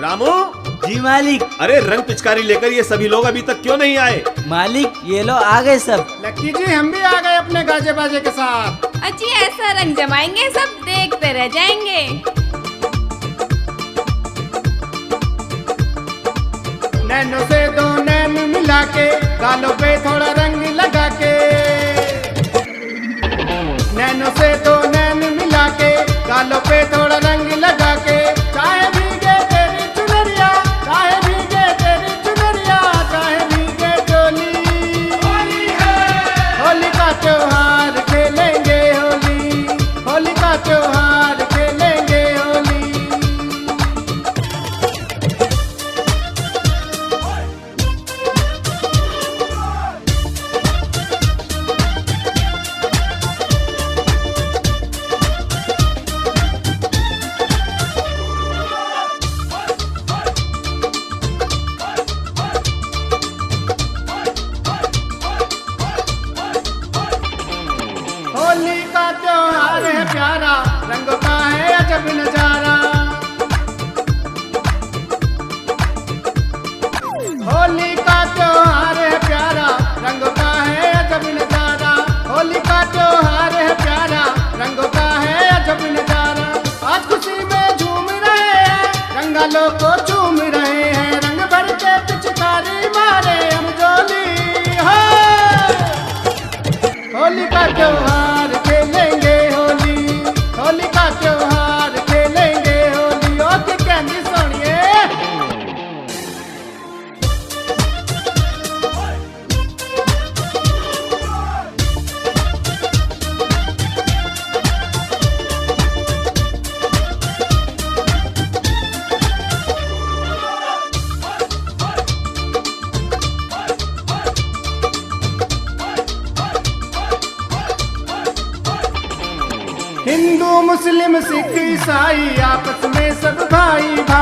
रामू। जी मालिक। अरे रंग पिचकारी लेकर ये सभी लोग अभी तक क्यों नहीं आए? मालिक ये लो आ गए सब। लक्की जी हम भी आ गए अपने गाजे बाजे के साथ। अजी ऐसा रंग जमाएंगे सब देखते रह जाएंगे। नैनो से दो नैन मिला के गालों पे थोड़ा रंग लगा के। नैनो से दो नैन मिला के गालों पे थोड़ा रंग लगा के। चाहे भीगे तेरी चुनरिया, चाहे भीगे तेरी चुनरिया, चाहे भीगे चोली। होली है, होली का त्योहार खेलेंगे होली, होली का त्योहार खेलेंगे होली। होली का त्योहार है प्यारा, रंगों का है अजब नजारा। होली का त्योहार है प्यारा, रंगों का है अजब नजारा। होली का त्योहार है प्यारा, रंगों का है अजब नजारा। आज खुशी में झूम रहे हैं, रंगालों को चूम रहे हैं। रंग भर के पिचकारी मारे हम जोली। होली का त्योहार खेलेंगे होली, होली का त्योहार खेलेंगे होली। ओ की कहनी सुनिए। हिंदू मुस्लिम सिख ईसाई आपस में सब भाई भाई।